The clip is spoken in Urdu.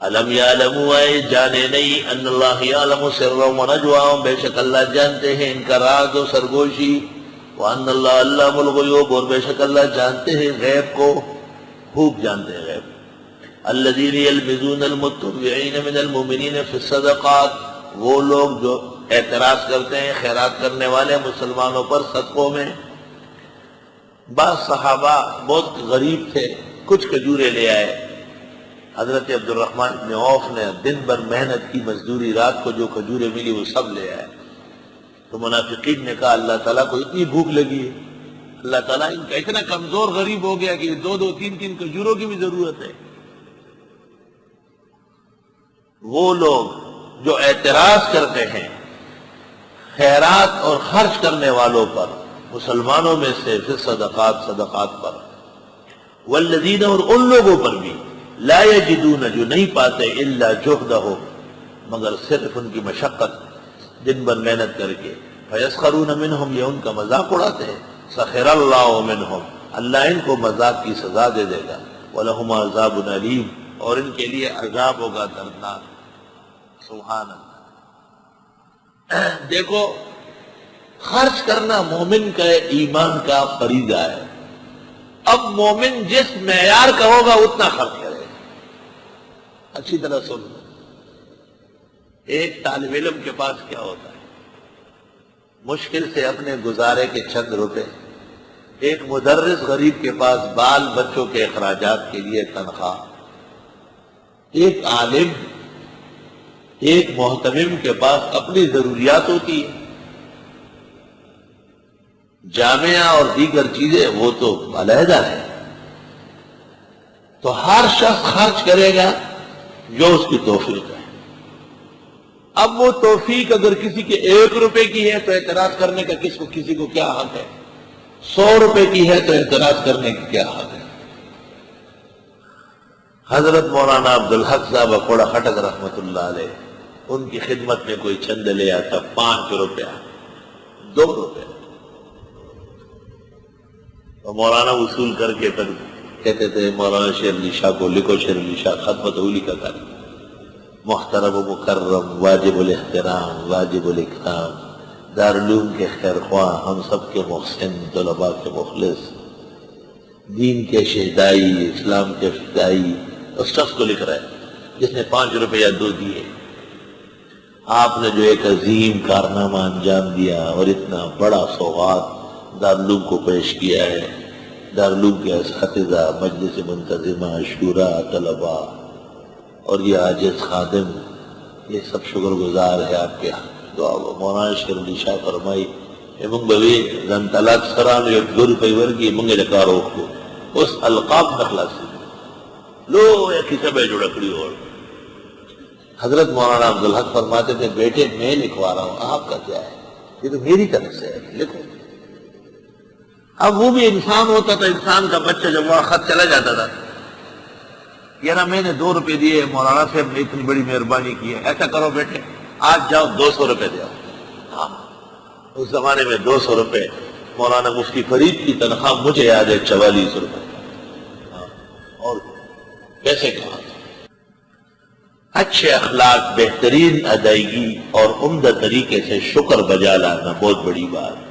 علم یعلموا اے جانے نہیں ان اللہ یعلم سرهم ونجواهم بے شک اللہ جانتے ہیں ان کا راز و سرگوشی، وان اللہ علام الغیوب اور بے شک اللہ جانتے ہیں غیب کو، خوب جانتے ہیں غیب۔ الذین یلمزون المتطوعین من المؤمنین فی الصدقات، وہ لوگ جو اعتراض کرتے ہیں خیرات کرنے والے مسلمانوں پر صدقوں میں۔ بعض صحابہ بہت غریب تھے، کچھ کھجورے لے آئے، حضرت عبد الرحمن بن عوف نے دن بھر محنت کی مزدوری، رات کو جو کھجورے ملی وہ سب لے آئے۔ تو منافقین نے کہا اللہ تعالیٰ کو اتنی بھوک لگی ہے، اللہ تعالیٰ ان کا اتنا کمزور غریب ہو گیا کہ دو دو تین تین کھجوروں کی بھی ضرورت ہے۔ وہ لوگ جو اعتراض کرتے ہیں خیرات اور خرچ کرنے والوں پر، مسلمانوں میں سے پھر صدقات پر، والذین اور ان لوگوں پر بھی لا یجدون جو نہیں پاتے الا جہدہم مگر صرف ان کی مشقت، دن بھر محنت کر کے، فیسخرون منہم یہ ان کا مذاق اڑاتے ہیں، سخر اللہ منہم اللہ ان کو مذاق کی سزا دے دے گا، ولہم عذاب علیم اور ان کے لیے عذاب ہوگا دردناک۔ سبحان اللہ۔ دیکھو خرچ کرنا مومن کا ایمان کا فریضہ ہے۔ اب مومن جس معیار کا ہوگا اتنا خرچ کرے گا۔ اچھی طرح سن لو، ایک طالب علم کے پاس کیا ہوتا ہے، مشکل سے اپنے گزارے کے چند روپے، ایک مدرس غریب کے پاس بال بچوں کے اخراجات کے لیے تنخواہ، ایک عالم ایک محتمم کے پاس اپنی ضروریات ہوتی ہے، جامعہ اور دیگر چیزیں وہ تو علیحدہ ہے۔ تو ہر شخص خرچ کرے گا جو اس کی توفیق ہے۔ اب وہ توفیق اگر کسی کے 1 روپے کی ہے تو اعتراض کرنے کا کسی کو کیا حق ہے؟ 100 روپے کی ہے تو اعتراض کرنے کی کیا حق ہے؟ حضرت مولانا عبدالحق صاحب اکوڑا خٹک رحمت اللہ علیہ، ان کی خدمت میں کوئی چند لے آتا 5 روپے 2 روپے، اور مولانا وصول کر کے پھر کہتے تھے مولانا شیر علی شاہ کو لکھو، شیر علی شاہ خط فتح لکھا کر، محترم و مکرم واجب الاحترام واجب الاکرام، دارالعلوم کے خیر خواہ، ہم سب کے محسن، طلباء کے مخلص، دین کے شہدائی، اسلام کے فدائی، اس شخص کو لکھ رہا ہے جس نے 5 روپے یا 2 دیے۔ آپ نے جو ایک عظیم کارنامہ انجام دیا اور اتنا بڑا سوغات دارالعلوم کو پیش کیا ہے، دارالعلوم کے اساتذہ، مجلس منتظمہ، شورا، طلباء اور یہ عاجز خادم، یہ سب شکر گزار ہے آپ کے دعا۔ مولانا شیر علی شاہ فرمائی امنگ بوی زن طلاق سران یک 2 روپے ورگی منگے لکارو کو اس القاب نخلاصی لو ایک سبے جو رکھڑی ہو۔ حضرت مولانا عبدالحق فرماتے تھے بیٹے میں لکھوا رہا ہوں، آپ کا کیا ہے، یہ تو میری طرف سے ہے، لکھو۔ اب وہ بھی انسان ہوتا تھا، انسان کا بچہ جب وہاں خط چلا جاتا تھا، یہ نا میں نے 2 روپے دیے، مولانا صاحب نے اتنی بڑی مہربانی کی ہے، ایسا کرو بیٹے آج جاؤ 200 روپے دے آؤ۔ ہاں اس زمانے میں 200 روپے، مولانا مفتی فرید کی تنخواہ مجھے یاد ہے 44 روپے، اور کیسے کہا، اچھے اخلاق، بہترین ادائیگی اور عمدہ طریقے سے شکر بجا لانا بہت بڑی بات۔